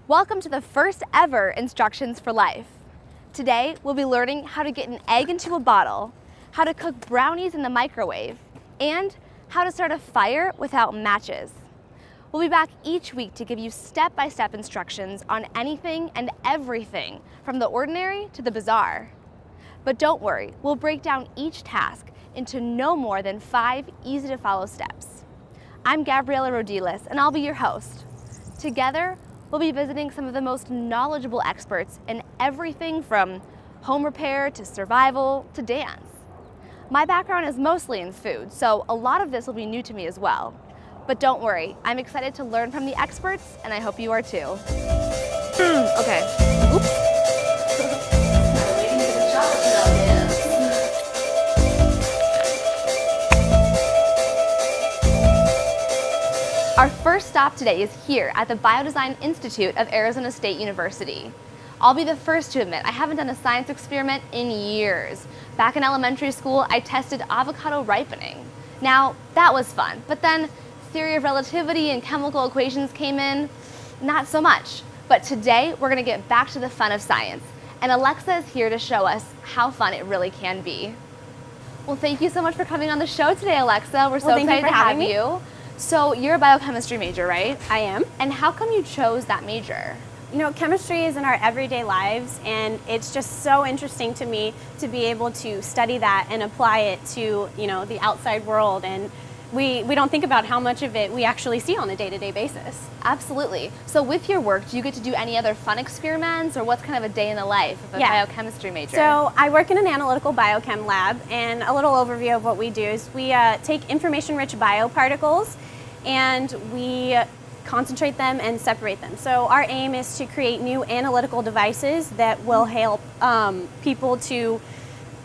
Welcome to the first ever Instructions for Life. Today, we'll be learning how to get an egg into a bottle, how to cook brownies in the microwave, and how to start a fire without matches. We'll be back each week to give you step-by-step instructions on anything and everything, from the ordinary to the bizarre. But don't worry, we'll break down each task into no more than 5 easy-to-follow steps. I'm Gabriela Rodiles, and I'll be your host. Together, we'll be visiting some of the most knowledgeable experts in everything from home repair to survival to dance. My background is mostly in food, so a lot of this will be new to me as well. But don't worry, I'm excited to learn from the experts, and I hope you are too. Okay. Oops. Our first stop today is here at the Biodesign Institute of Arizona State University. I'll be the first to admit I haven't done a science experiment in years. Back in elementary school, I tested avocado ripening. Now, that was fun, but then theory of relativity and chemical equations came in, not so much. But today, we're gonna get back to the fun of science, and Alexa is here to show us how fun it really can be. Well, thank you so much for coming on the show today, Alexa. We're so excited to have you. So you're a biochemistry major, right? I am. And how come you chose that major? You know, chemistry is in our everyday lives, and it's just so interesting to me to be able to study that and apply it to, you know, the outside world. And we don't think about how much of it we actually see on a day-to-day basis. Absolutely. So with your work, do you get to do any other fun experiments, or what's kind of a day in the life of a biochemistry major? So I work in an analytical biochem lab, and a little overview of what we do is we take information-rich bioparticles and we concentrate them and separate them. So our aim is to create new analytical devices that will help people to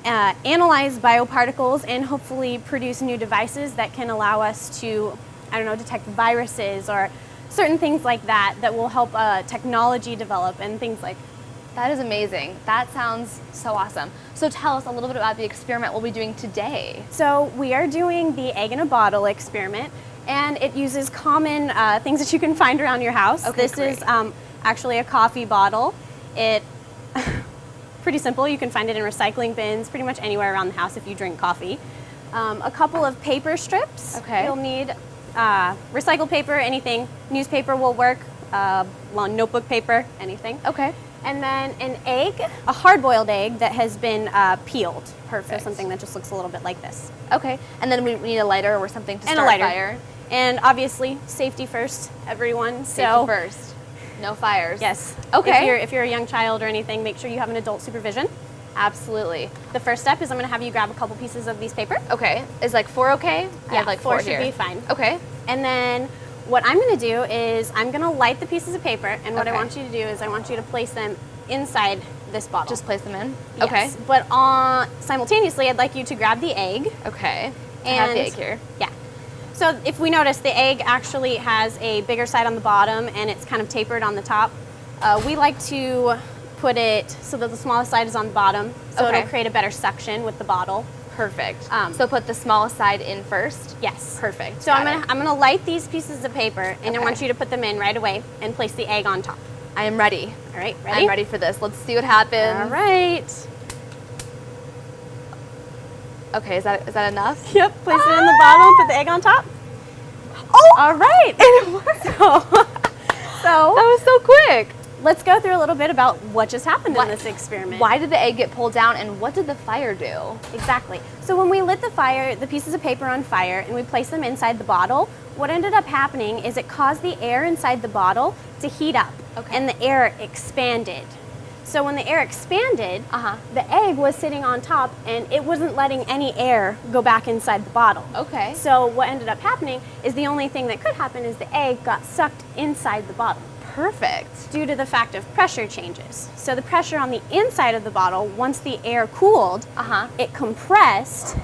analyze bioparticles and hopefully produce new devices that can allow us to, detect viruses or certain things like that that will help technology develop and things like that. That is amazing. That sounds so awesome. So tell us a little bit about the experiment we'll be doing today. So we are doing the egg in a bottle experiment, and it uses common things that you can find around your house. Okay, this great. is actually a coffee bottle. It pretty simple. You can find it in recycling bins pretty much anywhere around the house if you drink coffee. A couple of paper strips. Okay. You'll need recycled paper, anything. Newspaper will work, notebook paper, anything. Okay. And then an egg, a hard-boiled egg that has been peeled. Perfect. So something that just looks a little bit like this. Okay. And then we need a lighter or something to And start a lighter. fire. And obviously, safety first, everyone. Safety first. No fires. Yes. Okay. If you're a young child or anything, make sure you have an adult supervision. Absolutely. The first step is I'm going to have you grab a couple pieces of these paper. Okay. Is like 4 okay? I have like 4 should here. be fine. Okay. And then what I'm going to do is I'm going to light the pieces of paper, and what I want you to do is I want you to place them inside this bottle. Just place them in? Yes. Okay. But simultaneously, I'd like you to grab the egg. Okay. I have the egg here. Yeah. So if we notice, the egg actually has a bigger side on the bottom and it's kind of tapered on the top. We like to put it so that the smallest side is on the bottom, so it'll create a better suction with the bottle. Perfect. So put the smallest side in first? Yes. Perfect. So I'm gonna light these pieces of paper, and I want you to put them in right away and place the egg on top. I am ready. All right, ready? I'm ready for this. Let's see what happens. All right. Okay, is that enough? Yep, place it in the bottle and put the egg on top. Oh! All right. It worked. So that was so quick. Let's go through a little bit about what just happened in this experiment. Why did the egg get pulled down, and what did the fire do? Exactly. So when we lit the pieces of paper on fire, and we placed them inside the bottle, what ended up happening is it caused the air inside the bottle to heat up, and the air expanded. So when the air expanded, the egg was sitting on top, and it wasn't letting any air go back inside the bottle. Okay. So what ended up happening is the only thing that could happen is the egg got sucked inside the bottle. Perfect. Due to the fact of pressure changes. So the pressure on the inside of the bottle, once the air cooled, it compressed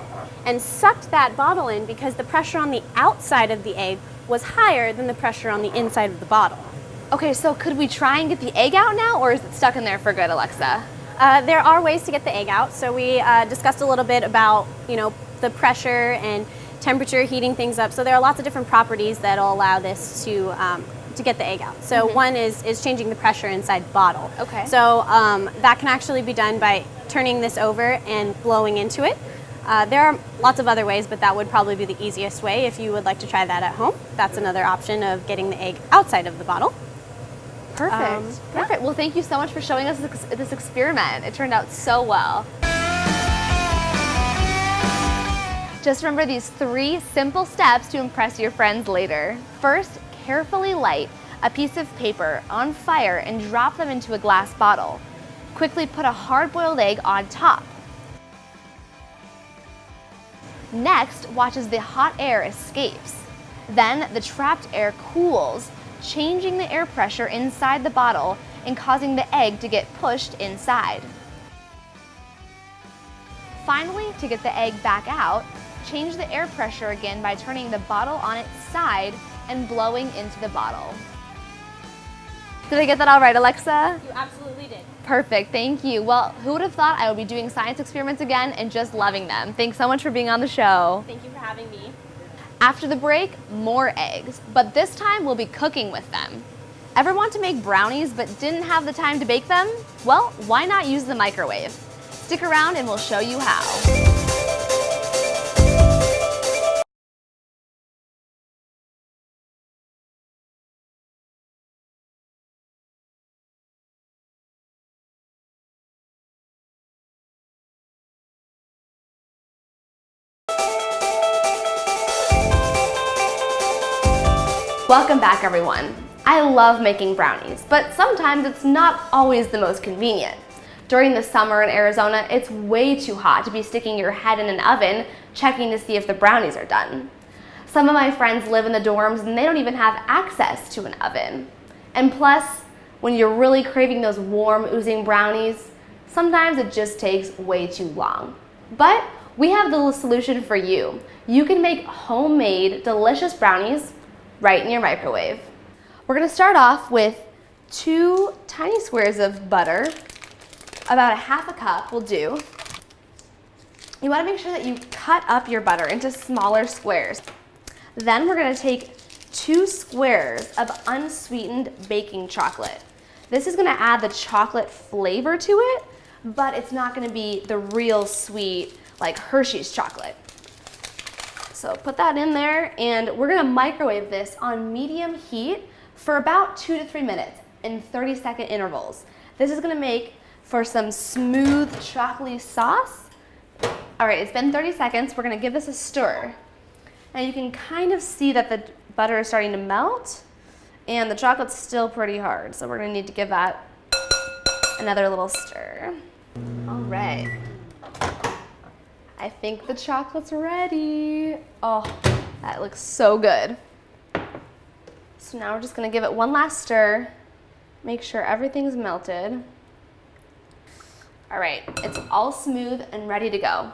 and sucked that bottle in because the pressure on the outside of the egg was higher than the pressure on the inside of the bottle. Okay, so could we try and get the egg out now, or is it stuck in there for good, Alexa? There are ways to get the egg out. So we discussed a little bit about, the pressure and temperature heating things up. So there are lots of different properties that'll allow this to to get the egg out. So one is changing the pressure inside the bottle. Okay. So that can actually be done by turning this over and blowing into it. There are lots of other ways, but that would probably be the easiest way if you would like to try that at home. That's another option of getting the egg outside of the bottle. Perfect. Perfect. Well, thank you so much for showing us this experiment. It turned out so well. Just remember these 3 simple steps to impress your friends later. First, carefully light a piece of paper on fire and drop them into a glass bottle. Quickly put a hard-boiled egg on top. Next, watch as the hot air escapes. Then the trapped air cools, changing the air pressure inside the bottle and causing the egg to get pushed inside. Finally, to get the egg back out, change the air pressure again by turning the bottle on its side and blowing into the bottle. Did I get that all right, Alexa? You absolutely did. Perfect, thank you. Well, who would have thought I would be doing science experiments again and just loving them? Thanks so much for being on the show. Thank you for having me. After the break, more eggs, but this time we'll be cooking with them. Ever want to make brownies but didn't have the time to bake them? Well, why not use the microwave? Stick around and we'll show you how. Welcome back, everyone. I love making brownies, but sometimes it's not always the most convenient. During the summer in Arizona, it's way too hot to be sticking your head in an oven checking to see if the brownies are done. Some of my friends live in the dorms and they don't even have access to an oven. And plus, when you're really craving those warm, oozing brownies, sometimes it just takes way too long. But we have the solution for you. You can make homemade, delicious brownies right in your microwave. We're gonna start off with 2 tiny squares of butter. About 1/2 cup will do. You wanna make sure that you cut up your butter into smaller squares. Then we're gonna take 2 squares of unsweetened baking chocolate. This is gonna add the chocolate flavor to it, but it's not gonna be the real sweet, like Hershey's chocolate. So put that in there, and we're gonna microwave this on medium heat for about 2 to 3 minutes in 30-second intervals. This is gonna make for some smooth chocolatey sauce. All right, it's been 30 seconds. We're gonna give this a stir. And you can kind of see that the butter is starting to melt and the chocolate's still pretty hard. So we're gonna need to give that another little stir. All right. I think the chocolate's ready. Oh, that looks so good. So now we're just gonna give it one last stir, make sure everything's melted. All right, it's all smooth and ready to go.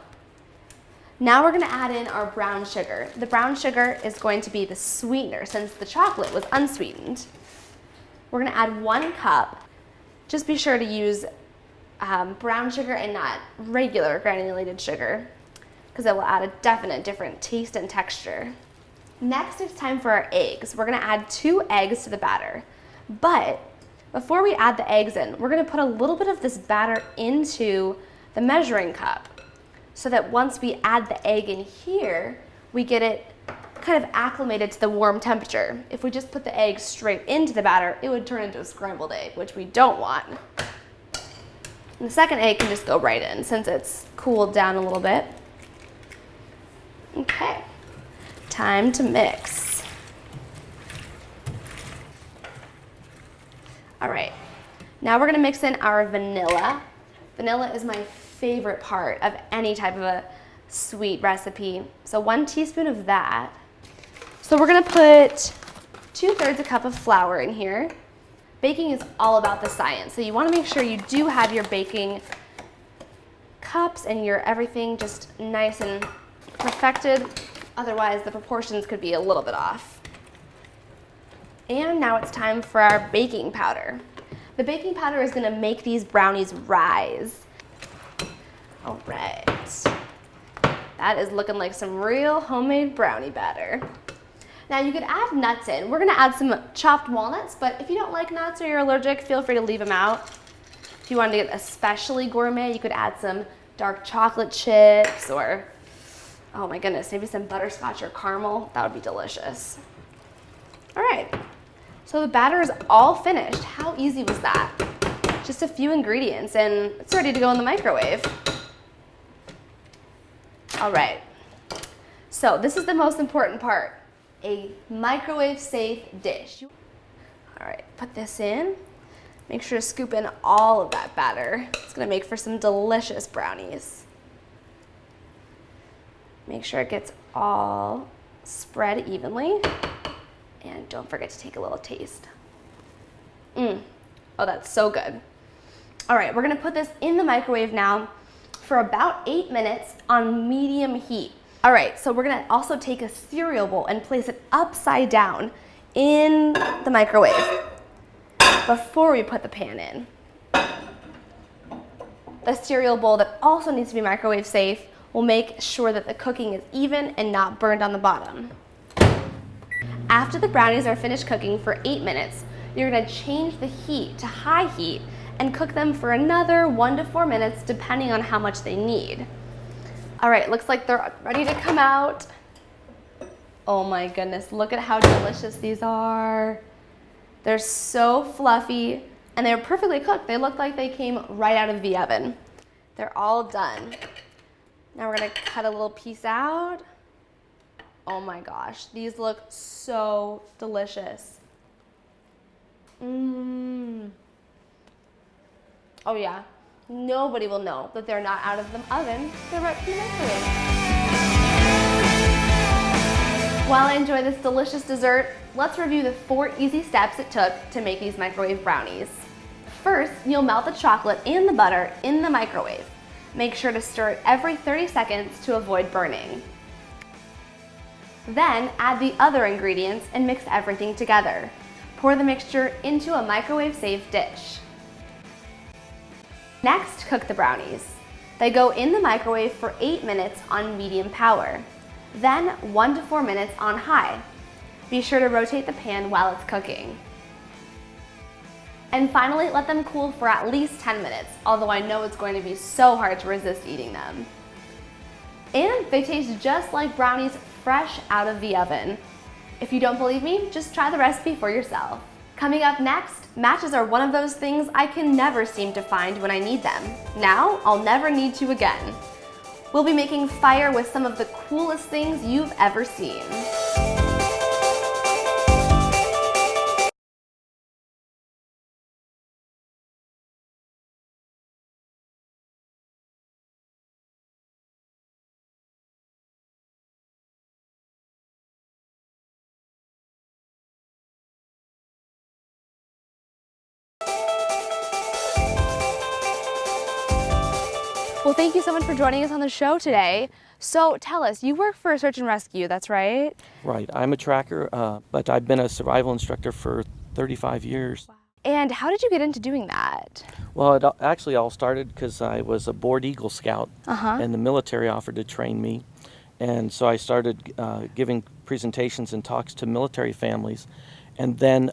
Now we're gonna add in our brown sugar. The brown sugar is going to be the sweetener since the chocolate was unsweetened. We're gonna add 1 cup. Just be sure to use brown sugar and not regular granulated sugar, because it will add a definite different taste and texture. Next, it's time for our eggs. We're gonna add 2 eggs to the batter. But before we add the eggs in, we're gonna put a little bit of this batter into the measuring cup so that once we add the egg in here, we get it kind of acclimated to the warm temperature. If we just put the egg straight into the batter, it would turn into a scrambled egg, which we don't want. And the second egg can just go right in since it's cooled down a little bit. Okay, time to mix. All right, now we're gonna mix in our vanilla. Vanilla is my favorite part of any type of a sweet recipe. So 1 teaspoon of that. So we're gonna put 2/3 a cup of flour in here. Baking is all about the science. So you wanna make sure you do have your baking cups and your everything just nice and perfected. Otherwise, the proportions could be a little bit off. And now it's time for our baking powder. The baking powder is gonna make these brownies rise. All right. That is looking like some real homemade brownie batter. Now you could add nuts in. We're gonna add some chopped walnuts, but if you don't like nuts or you're allergic, feel free to leave them out. If you wanted to get especially gourmet, you could add some dark chocolate chips or, oh my goodness, maybe some butterscotch or caramel. That would be delicious. All right, so the batter is all finished. How easy was that? Just a few ingredients and it's ready to go in the microwave. All right, so this is the most important part, a microwave safe dish. All right, put this in. Make sure to scoop in all of that batter. It's gonna make for some delicious brownies. Make sure it gets all spread evenly. And don't forget to take a little taste. Oh, that's so good. All right, we're gonna put this in the microwave now for about 8 minutes on medium heat. All right, so we're gonna also take a cereal bowl and place it upside down in the microwave before we put the pan in. The cereal bowl that also needs to be microwave safe will make sure that the cooking is even and not burned on the bottom. After the brownies are finished cooking for 8 minutes, you're gonna change the heat to high heat and cook them for another 1 to 4 minutes depending on how much they need. All right, looks like they're ready to come out. Oh my goodness, look at how delicious these are. They're so fluffy and they're perfectly cooked. They look like they came right out of the oven. They're all done. Now we're gonna cut a little piece out. Oh my gosh, these look so delicious. Oh yeah, nobody will know that they're not out of the oven. They're right from the microwave. While I enjoy this delicious dessert, let's review the 4 easy steps it took to make these microwave brownies. First, you'll melt the chocolate and the butter in the microwave. Make sure to stir it every 30 seconds to avoid burning. Then add the other ingredients and mix everything together. Pour the mixture into a microwave-safe dish. Next, cook the brownies. They go in the microwave for 8 minutes on medium power. Then 1 to 4 minutes on high. Be sure to rotate the pan while it's cooking. And finally, let them cool for at least 10 minutes, although I know it's going to be so hard to resist eating them. And they taste just like brownies fresh out of the oven. If you don't believe me, just try the recipe for yourself. Coming up next, matches are one of those things I can never seem to find when I need them. Now, I'll never need to again. We'll be making fire with some of the coolest things you've ever seen. Well, thank you so much for joining us on the show today. So tell us, you work for Search and Rescue, that's right? Right. I'm a tracker, but I've been a survival instructor for 35 years. Wow. And how did you get into doing that? Well, it actually all started because I was a board Eagle Scout, and the military offered to train me. And so I started giving presentations and talks to military families. And then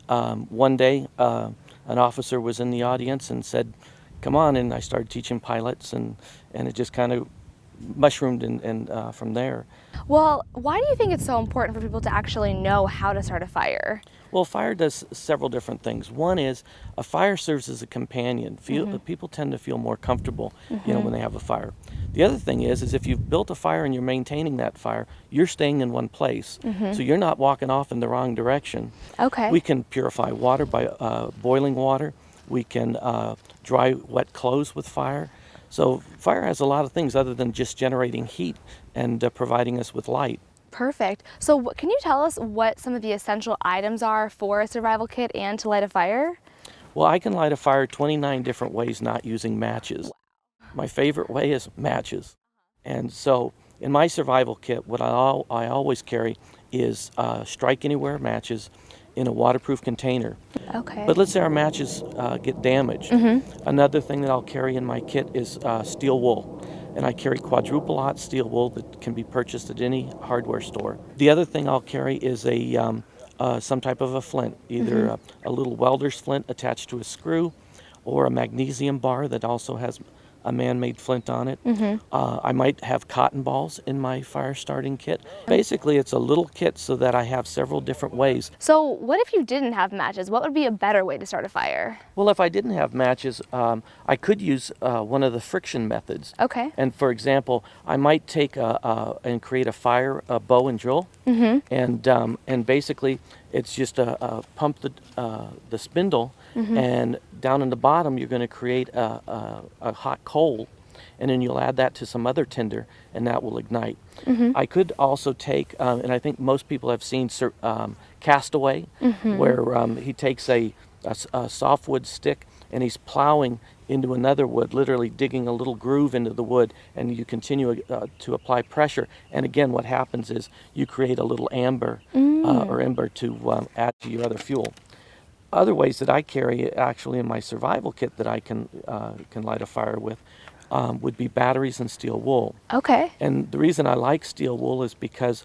one day, an officer was in the audience and said, "Come on," and I started teaching pilots, and it just kind of mushroomed and from there. Well, why do you think it's so important for people to actually know how to start a fire? Well, fire does several different things. One is a fire serves as a companion. People tend to feel more comfortable, when they have a fire. The other thing is if you've built a fire and you're maintaining that fire, you're staying in one place, so you're not walking off in the wrong direction. Okay. We can purify water by boiling water. We can dry wet clothes with fire. So fire has a lot of things other than just generating heat and providing us with light. Perfect. So can you tell us what some of the essential items are for a survival kit and to light a fire? Well, I can light a fire 29 different ways not using matches. My favorite way is matches. And so in my survival kit, what I always carry is strike anywhere matches in a waterproof container. Okay. But let's say our matches get damaged. Another thing that I'll carry in my kit is steel wool. And I carry quadruple aught steel wool that can be purchased at any hardware store. The other thing I'll carry is some type of a flint, either a little welder's flint attached to a screw, or a magnesium bar that also has a man-made flint on it. I might have cotton balls in my fire starting kit. Basically, it's a little kit so that I have several different ways. So what if you didn't have matches? What would be a better way to start a fire? Well, if I didn't have matches, I could use one of the friction methods. Okay. And for example, I might take and create a fire, bow and drill, and basically it's just pump the spindle, and down in the bottom you're going to create a hot coal, and then you'll add that to some other tinder, and that will ignite. I could also take, and I think most people have seen Castaway, where he takes a softwood stick and he's plowing into another wood, literally digging a little groove into the wood, and you continue to apply pressure. And again, what happens is you create a little amber or ember to add to your other fuel. Other ways that I carry actually in my survival kit that I can light a fire with would be batteries and steel wool. Okay. And the reason I like steel wool is because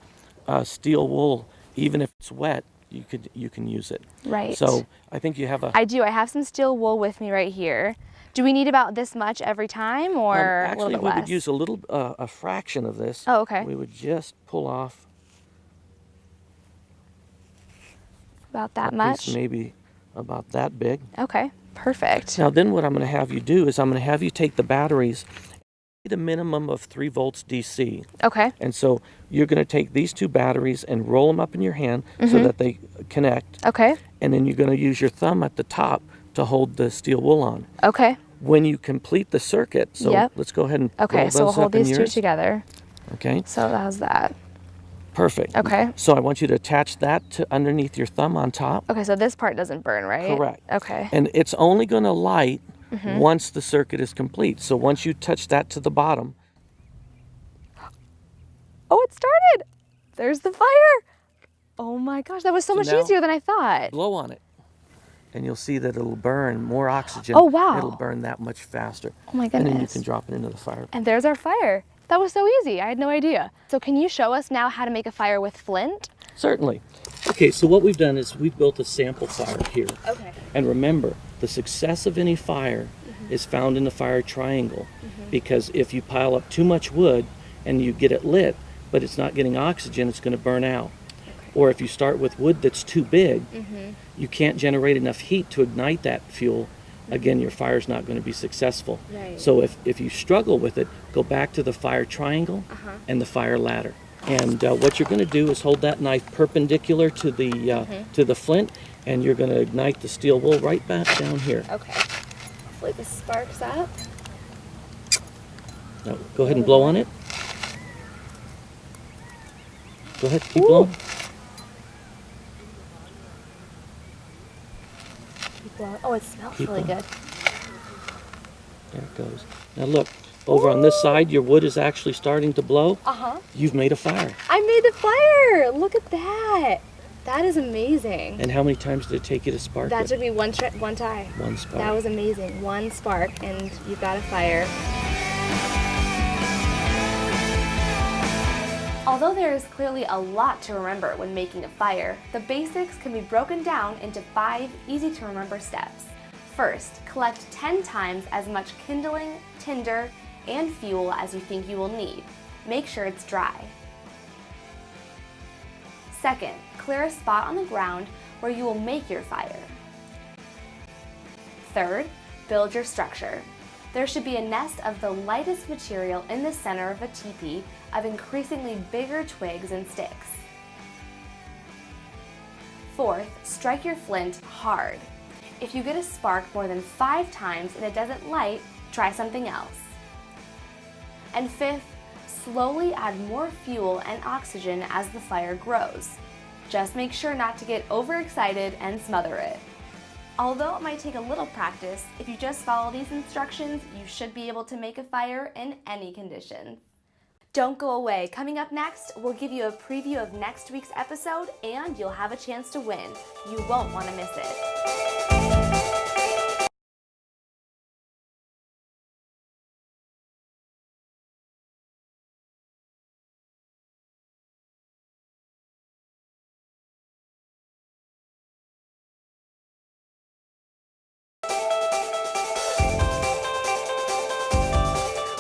steel wool, even if it's wet, you can use it. Right. So I think you have a... I do. I have some steel wool with me right here. Do we need about this much every time, or a little actually, bit we less? would use a fraction of this. Oh, okay. We would just pull off About that a much? piece maybe about that big. Okay, perfect. Now then what I'm going to have you do is I'm going to have you take the batteries at a minimum of 3 volts DC. Okay. And so you're going to take these 2 batteries and roll them up in your hand so that they connect. Okay. And then you're going to use your thumb at the top to hold the steel wool on. Okay. When you complete the circuit, so Yep. let's go ahead and Okay, roll so we'll those hold up in these two yours. together. Okay, So how's that? perfect. Okay. So I want you to attach that to underneath your thumb on top. Okay, so this part doesn't burn, right? Correct. Okay. And it's only going to light once the circuit is complete. So once you touch that to the bottom. Oh, it started! There's the fire! Oh my gosh, that was so much now- easier than I thought. Blow on it, and you'll see that it'll burn more oxygen. Oh, wow. It'll burn that much faster. Oh my And then you goodness. can drop it into the fire. And there's our fire. That was so easy. I had no idea. So can you show us now how to make a fire with flint? Certainly. Okay, so what we've done is we've built a sample fire here. Okay. And remember, the success of any fire is found in the fire triangle, because if you pile up too much wood and you get it lit, but it's not getting oxygen, it's going to burn out. Or if you start with wood that's too big, you can't generate enough heat to ignite that fuel. Again, your fire's not going to be successful. Right. So if you struggle with it, go back to the fire triangle and the fire ladder. And what you're going to do is hold that knife perpendicular to the flint, and you're going to ignite the steel wool right back down here. Okay. Hopefully this sparks up. Now, go ahead and blow on it. Go ahead, keep blowing. Oh, it smells Keep really going. good. There it goes. Now look, over on this side, your wood is actually starting to blow. Uh-huh. You've made a fire. I made the fire! Look at that! That is amazing. And how many times did it take you to spark That it? took me one time. One spark. That was amazing. One spark and you've got a fire. Although there is clearly a lot to remember when making a fire, the basics can be broken down into 5 easy to remember steps. First, collect 10 times as much kindling, tinder, and fuel as you think you will need. Make sure it's dry. Second, clear a spot on the ground where you will make your fire. Third, build your structure. There should be a nest of the lightest material in the center of a teepee of increasingly bigger twigs and sticks. Fourth, strike your flint hard. If you get a spark more than 5 times and it doesn't light, try something else. And fifth, slowly add more fuel and oxygen as the fire grows. Just make sure not to get overexcited and smother it. Although it might take a little practice, if you just follow these instructions, you should be able to make a fire in any conditions. Don't go away. Coming up next, we'll give you a preview of next week's episode and you'll have a chance to win. You won't want to miss it.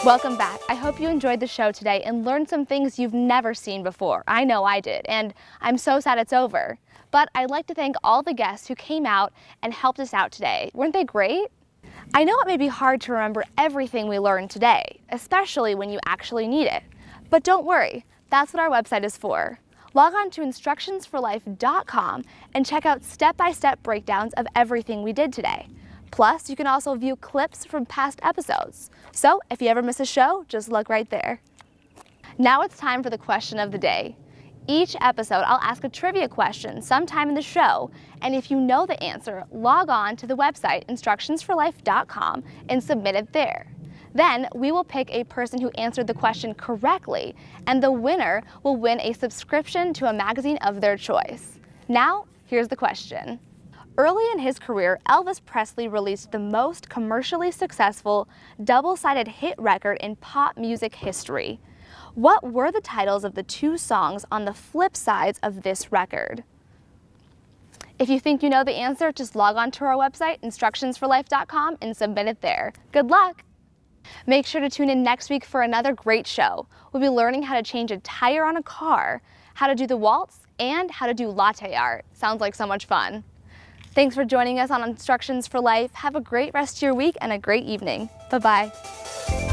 Welcome back. I hope you enjoyed the show today and learned some things you've never seen before. I know I did, and I'm so sad it's over. But I'd like to thank all the guests who came out and helped us out today. Weren't they great? I know it may be hard to remember everything we learned today, especially when you actually need it. But don't worry, that's what our website is for. Log on to instructionsforlife.com and check out step-by-step breakdowns of everything we did today. Plus, you can also view clips from past episodes. So if you ever miss a show, just look right there. Now it's time for the question of the day. Each episode, I'll ask a trivia question sometime in the show, and if you know the answer, log on to the website instructionsforlife.com and submit it there. Then we will pick a person who answered the question correctly, and the winner will win a subscription to a magazine of their choice. Now, here's the question. Early in his career, Elvis Presley released the most commercially successful double-sided hit record in pop music history. What were the titles of the two songs on the flip sides of this record? If you think you know the answer, just log on to our website, instructionsforlife.com, and submit it there. Good luck! Make sure to tune in next week for another great show. We'll be learning how to change a tire on a car, how to do the waltz, and how to do latte art. Sounds like so much fun. Thanks for joining us on Instructions for Life. Have a great rest of your week and a great evening. Bye-bye.